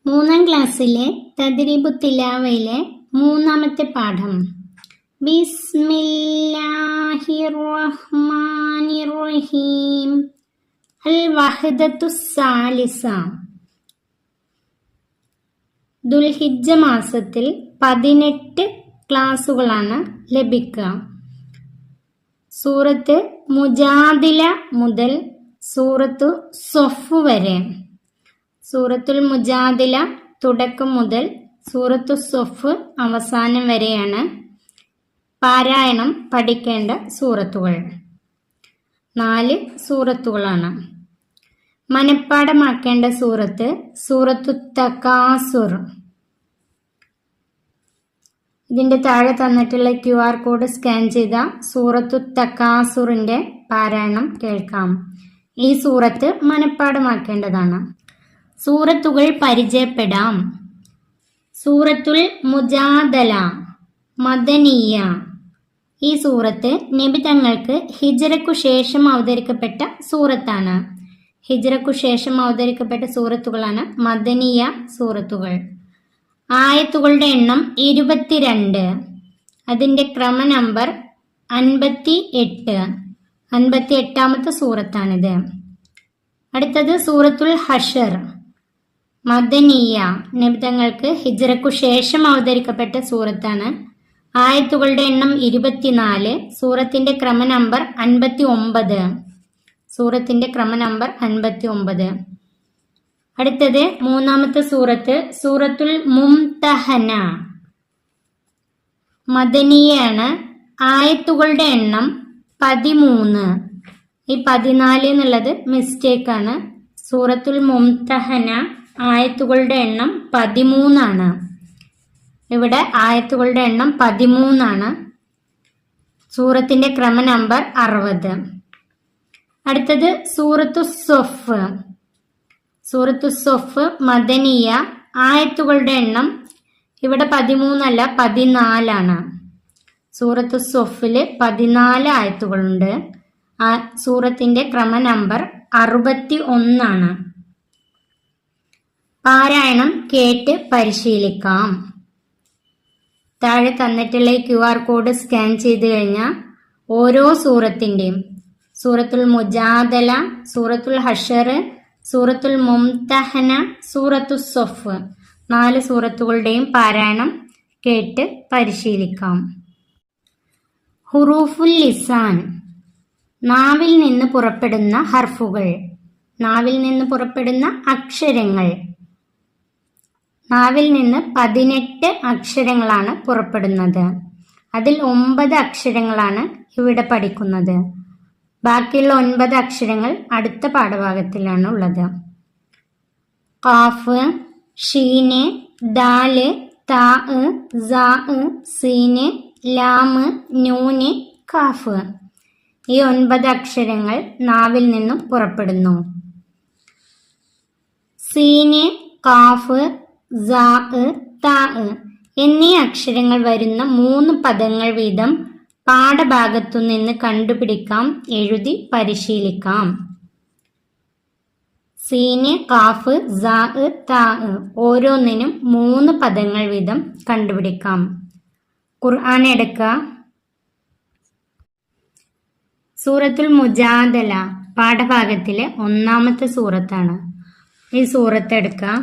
മൂന്നാം ക്ലാസ്സിലെ തദ്രീബു തിലാവയിലെ മൂന്നാമത്തെ പാഠം. ബിസ്മില്ലാഹിർ റഹ്മാനിർ റഹീം. അൽ വഹ്ദത്തുസ് സാലിസ. ദുൽഹിജ്ജ മാസത്തിൽ 18 ക്ലാസുകളാണ് ലഭിക്കുക. സൂറത്ത് മുജാദില മുതൽ സൂറത്തു സൊഫ് വരെ. സൂറത്തുൽ മുജാദില തുടക്കം മുതൽ സൂറത്തു സൊഫ് അവസാനം വരെയാണ് പാരായണം പഠിക്കേണ്ട സൂറത്തുകൾ. 4 സൂറത്തുകളാണ്. മനഃപ്പാഠമാക്കേണ്ട സൂറത്ത് സൂറത്തു തകാസുർ. ഇതിന്റെ താഴെ തന്നിട്ടുള്ള QR കോഡ് സ്കാൻ ചെയ്ത സൂറത്തു തകാസുറിന്റെ പാരായണം കേൾക്കാം. ഈ സൂറത്ത് മനഃപ്പാഠമാക്കേണ്ടതാണ്. സൂറത്തുകൾ പരിചയപ്പെടാം. സൂറത്തുൽ മുജാദല മദനിയ. ഈ സൂറത്ത് നബി തങ്ങൾക്ക് ഹിജ്റക്കു ശേഷം അവതരിക്കപ്പെട്ട സൂറത്താണ്. ഹിജ്റക്കു ശേഷം അവതരിക്കപ്പെട്ട സൂറത്തുകളാണ് മദനിയ സൂറത്തുകൾ. ആയത്തുകളുടെ എണ്ണം 22. അതിന്റെ ക്രമ നമ്പർ 58. 58ാമത്തെ സൂറത്താണിത്. അടുത്തത് സൂറത്തുൽ ഹഷർ മദനിയ. നബി തങ്ങൾക്ക് ഹിജ്റക്കു ശേഷം അവതരിക്കപ്പെട്ട സൂറത്താണ്. ആയത്തുകളുടെ എണ്ണം 24. സൂറത്തിന്റെ ക്രമ നമ്പർ 59. സൂറത്തിന്റെ ക്രമ നമ്പർ 59. അടുത്തത് മൂന്നാമത്തെ സൂറത്ത് സൂറത്തുൽ മുംതഹന മദനിയാണ്. ആയത്തുകളുടെ എണ്ണം 13. ഈ 14 എന്നുള്ളത് മിസ്റ്റേക്കാണ്. സൂറത്തുൽ മുംതഹന ആയത്തുകളുടെ എണ്ണം 13 ആണ്. ഇവിടെ ആയത്തുകളുടെ എണ്ണം 13 ആണ്. സൂറത്തിന്റെ ക്രമ നമ്പർ 60. അടുത്തത് സൂറത്തു സൊഫ്. സൂറത്തു സൊഫ് മദനിയ. ആയത്തുകളുടെ എണ്ണം ഇവിടെ 13 അല്ല 14 ആണ്. സൂറത്തു സൊഫില് 14 ആയത്തുകളുണ്ട്. ആ സൂറത്തിന്റെ ക്രമ നമ്പർ 61 ആണ്. പാരായണം കേട്ട് പരിശീലിക്കാം. താഴെ തന്നിട്ടുള്ള QR കോഡ് സ്കാൻ ചെയ്ത് കഴിഞ്ഞാൽ ഓരോ സൂറത്തിന്റെയും സൂറത്തുൽ മുജാദല, സൂറത്തുൽ ഹഷർ, സൂറത്തുൽ മുംതഹന, സൂറത്തു സൊഫ് 4 സൂറത്തുകളുടെയും പാരായണം കേട്ട് പരിശീലിക്കാം. ഹുറൂഫുൽ ലിസാൻ. നാവിൽ നിന്ന് പുറപ്പെടുന്ന ഹർഫുകൾ. നാവിൽ നിന്ന് പുറപ്പെടുന്ന അക്ഷരങ്ങൾ. നാവിൽ നിന്ന് 18 അക്ഷരങ്ങളാണ് പുറപ്പെടുന്നത്. അതിൽ 9 അക്ഷരങ്ങളാണ് ഇവിടെ പഠിക്കുന്നത്. ബാക്കിയുള്ള 9 അക്ഷരങ്ങൾ അടുത്ത പാഠഭാഗത്തിലാണ് ഉള്ളത്. ഖാഫ്, ഷീന്, ദാല്, താ, സാ, സീന്, ലാമ്, നൂന്, കാഫ്. ഈ 9 അക്ഷരങ്ങൾ നാവിൽ നിന്നും പുറപ്പെടുന്നു. സീന്, കാഫ്, സാ, താ എന്നീ അക്ഷരങ്ങൾ വരുന്ന 3 പദങ്ങൾ വീതം പാഠഭാഗത്തു നിന്ന് കണ്ടുപിടിക്കാം, എഴുതി പരിശീലിക്കാം. സീന്, കാഫ്, സാ, താ ഓരോന്നിനും 3 പദങ്ങൾ വീതം കണ്ടുപിടിക്കാം. ഖുർആൻ എടുക്കുക. സൂറത്തുൽ മുജാദല പാഠഭാഗത്തിലെ 1ാമത്തെ സൂറത്താണ്. ഈ സൂറത്ത് എടുക്കുക.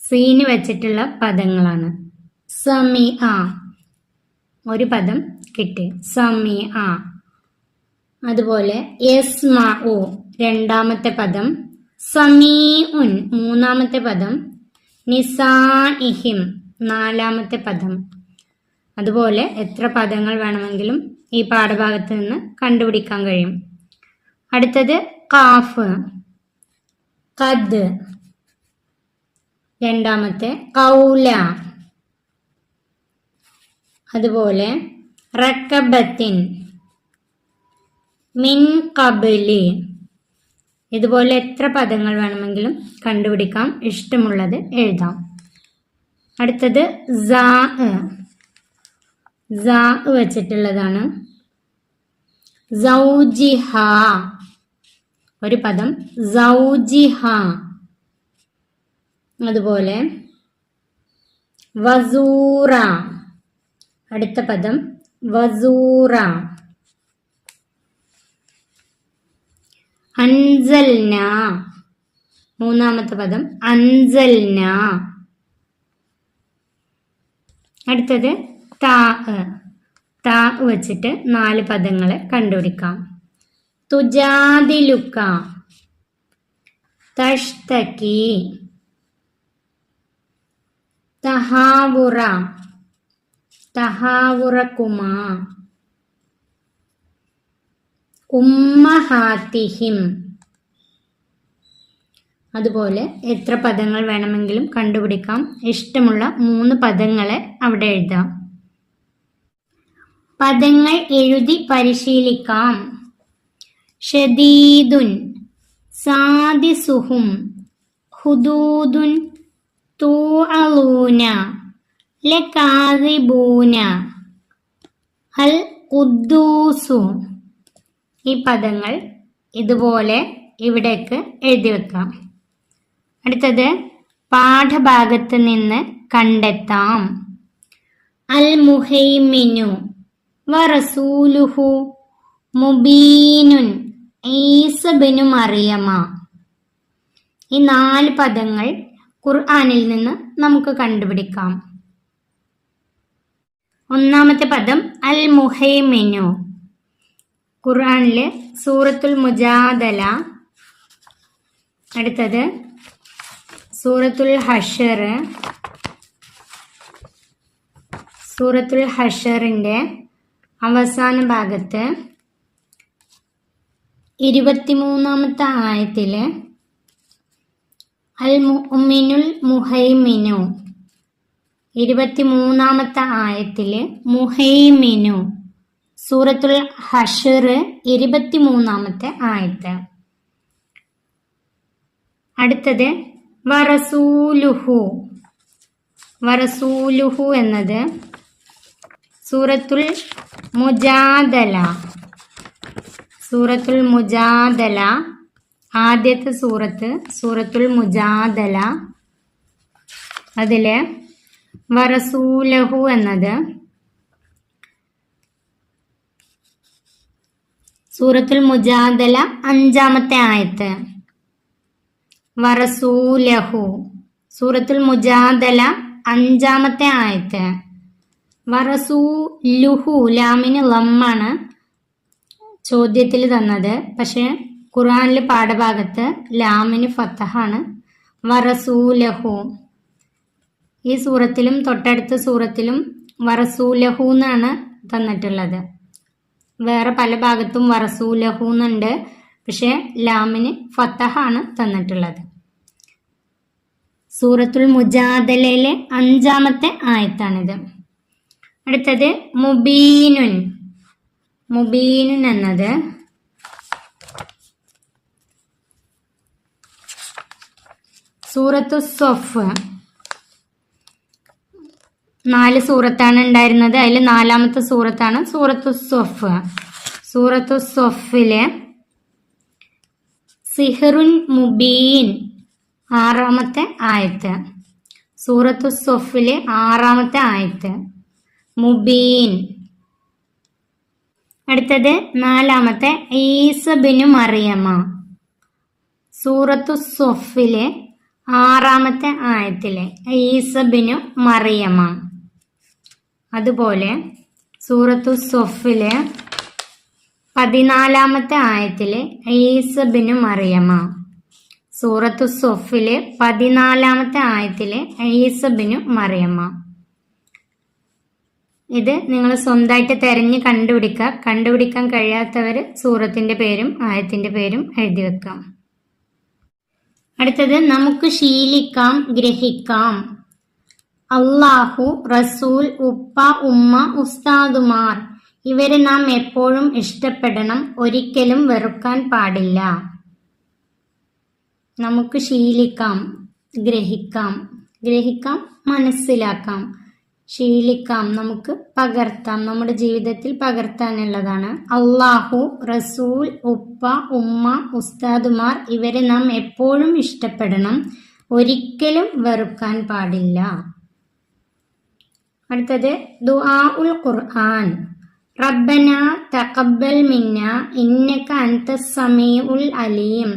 സീന് വെച്ചിട്ടുള്ള പദങ്ങളാണ്. സമീഅ ഒരു പദം കിട്ടി, സമീഅ. അതുപോലെ യസ്മഉ 2ാമത്തെ പദം, സമീഉൻ 3ാമത്തെ പദം, നിസാഇഹിം 4ാമത്തെ പദം. അതുപോലെ എത്ര പദങ്ങൾ വേണമെങ്കിലും ഈ പാഠഭാഗത്ത് നിന്ന് കണ്ടുപിടിക്കാൻ കഴിയും. അടുത്തത് ഖാഫ്, ഖദ് 2ാമത്തെ, ഖൗല. അതുപോലെ റക്കബത്തിൻ, മിൻ ഖബ്ലി. ഇതുപോലെ എത്ര പദങ്ങൾ വേണമെങ്കിലും കണ്ടുപിടിക്കാം. ഇഷ്ടമുള്ളത് എഴുതാം. അടുത്തത് സാ. സാ വെച്ചിട്ടുള്ളതാണ്. സൗജിഹ ഒരു പദം, സൗജിഹ. അതുപോലെ വസൂറ, അടുത്ത പദം വസൂറ. അൻസൽന, മൂന്നാമത്തെ പദം അൻസൽന. അടുത്തത് താ. താ വെച്ചിട്ട് 4 പദങ്ങളെ കണ്ടുപിടിക്കാം. തുജാദിലുക്ക, തഷ്തകി, തഹാവുറ, തഹാവുറകുമാ, ഉമ്മഹാത്തിഹിം. അതുപോലെ എത്ര പദങ്ങൾ വേണമെങ്കിലും കണ്ടുപിടിക്കാം. ഇഷ്ടമുള്ള 3 പദങ്ങളെ അവിടെ എഴുതാം. പദങ്ങൾ എഴുതി പരിശീലിക്കാം. ഷദീദുൻ, സാദിസുഹും, ഹുദൂദുൻ, തൂഅലൂന, ലകാദിബൂന, അൽ ഖുദ്ദൂസു. ഈ പദങ്ങൾ ഇതുപോലെ ഇവിടേക്ക് എഴുതി വെക്കാം. അടുത്തത് പാഠഭാഗത്ത് നിന്ന് കണ്ടെത്താം. അൽ മുഹൈമിനു വറസൂലുഹു മുബീനുൻ ഈസ ബിനു മറിയമ. ഈ 4 പദങ്ങൾ ഖുർആനിൽ നിന്ന് നമുക്ക് കണ്ടുപിടിക്കാം. ഒന്നാമത്തെ പദം അൽ മുഹൈമിനു. ഖുർആനിലെ സൂറത്തുൽ മുജാദല. അടുത്തത് സൂറത്തുൽ ഹഷർ. സൂറത്തുൽ ഹഷറിന്റെ അവസാന ഭാഗത്ത് 23-ാമത്തെ ആയത്തില് അൽ മുഅ്മിനുൽ മുഹൈമിനു. 23-ാമത്തെ ആയത്തില് മുഹൈമിനു. സൂറത്തുൽ ഹഷർ 23-ാമത്തെ ആയത്ത്. അടുത്തത് വറസൂലുഹു. വറസൂലുഹു എന്നത് സൂറത്തുൽ മുജാദല. സൂറത്തുൽ മുജാദല ആദ്യത്തെ സൂറത്തുൽ മുജാദല. അതില് വറസൂലഹു എന്നത് സൂറത്തുൽ മുജാദല 5-ാമത്തെ ആയത്ത്. വറസൂലഹു സൂറത്തുൽ മുജാദല 5-ാമത്തെ ആയത്ത്. വറസൂലുഹു ലാമിന് ലമ്മാണ് ചോദ്യത്തിൽ തന്നത്. പക്ഷെ ഖുർആനിലെ പാഠഭാഗത്ത് ലാമിന് ഫത്തഹാണ്. വറസൂലഹു. ഈ സൂറത്തിലും തൊട്ടടുത്ത സൂറത്തിലും വറസൂലഹു എന്നാണ് തന്നിട്ടുള്ളത്. വേറെ പല ഭാഗത്തും വറസൂലഹു എന്നുണ്ട്. പക്ഷെ ലാമിന് ഫത്തഹാണ് തന്നിട്ടുള്ളത്. സൂറത്തുൽ മുജാദലയിലെ 5-ാമത്തെ ആയത്താണിത്. അടുത്തത് മുബീനുൻ. മുബീനുൻ എന്നത് സൂറത്തു സൊഫ്. 4 സൂറത്താണ് ഉണ്ടായിരുന്നത്. അതിൽ 4-ാമത്തെ സൂറത്താണ് സൂറത്തു സൊഫ്. സൂറത്തു സൊഫിലെ സിഹറുൻ മുബീൻ 6-ാമത്തെ ആയത്ത്. സൂറത്തു സൊഫിലെ 6-ാമത്തെ ആയത്ത് മുബീൻ. അടുത്തത് 4-ാമത്തെ ഈസ ബിനു മറിയമ. സൂറത്തു സൊഫിലെ 6-ാമത്തെ ആയത്തിലെ ഈസ ബിനു മറിയമ. അതുപോലെ സൂറത്തു സൊഫിലെ 14-ാമത്തെ ആയത്തിലെ ഈസ ബിനു മറിയമ. സൂറത്തു സൊഫിലെ 14-ാമത്തെ ആയത്തിലെ ഈസ ബിനു മറിയമ. ഇത് നിങ്ങൾ സ്വന്തമായിട്ട് തിരഞ്ഞ് കണ്ടുപിടിക്കാൻ കഴിയാത്തവർ സൂറത്തിന്റെ പേരും ആയത്തിന്റെ പേരും എഴുതി വെക്കാം. അടുത്തത് നമുക്ക് ശീലിക്കാം, ഗ്രഹിക്കാം. അല്ലാഹു, റസൂൽ, ഉപ്പ, ഉമ്മ, ഉസ്താദുമാർ ഇവരെ നാം എപ്പോഴും ഇഷ്ടപ്പെടണം, ഒരിക്കലും വെറുക്കാൻ പാടില്ല. നമുക്ക് ശീലിക്കാം, ഗ്രഹിക്കാം മനസ്സിലാക്കാം. ശീലിക്കാം നമുക്ക് പകർത്താം, നമ്മുടെ ജീവിതത്തിൽ പകർത്താനുള്ളതാണ്. അല്ലാഹു, റസൂൽ, ഉപ്പ, ഉമ്മ, ഉസ്താദുമാർ ഇവരെ നാം എപ്പോഴും ഇഷ്ടപ്പെടണം, ഒരിക്കലും വെറുക്കാൻ പാടില്ല. അടുത്തത് ദുആഉൽ ഖുർആൻ. റബ്ബന തഖബ്ബൽ മിന്ന ഇന്നക അൻതസ് സമീഉൽ അലീം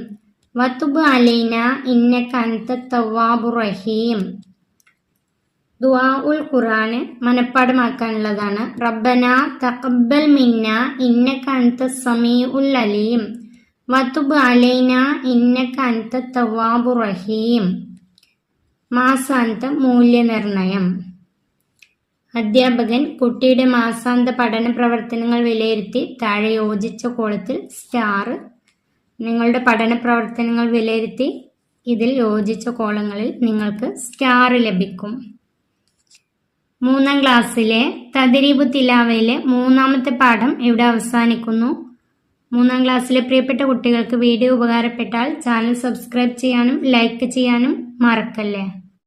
വതുബ് അലൈന ഇന്നക അൻതത് തവ്വാബുർ റഹീം. ദുആഉൽ ഖുർആൻ മനപ്പാഠമാക്കാനുള്ളതാണ്. റബ്ബന തഖബ്ബൽ മിന്ന ഇന്നക അൻതസ് സമീഉൽ അലീം വതുബ് അലൈന ഇന്നക അൻതത് തവ്വാബുർ റഹീം. മാസാന്ത മൂല്യനിർണയം. അധ്യാപകൻ കുട്ടിയുടെ മാസാന്ത പഠന പ്രവർത്തനങ്ങൾ വിലയിരുത്തി താഴെ യോജിച്ച കോളത്തിൽ സ്റ്റാർ. നിങ്ങളുടെ പഠന പ്രവർത്തനങ്ങൾ വിലയിരുത്തി ഇതിൽ യോജിച്ച കോളങ്ങളിൽ നിങ്ങൾക്ക് സ്റ്റാർ ലഭിക്കും. 3ാം ക്ലാസ്സിലെ തദ്രീബു തിലാവയിലെ 3ാമത്തെ പാഠം ഇവിടെ അവസാനിക്കുന്നു. 3ാം ക്ലാസ്സിലെ പ്രിയപ്പെട്ട കുട്ടികൾക്ക് വീഡിയോ ഉപകാരപ്പെട്ടാൽ ചാനൽ സബ്സ്ക്രൈബ് ചെയ്യാനും ലൈക്ക് ചെയ്യാനും മറക്കല്ലേ.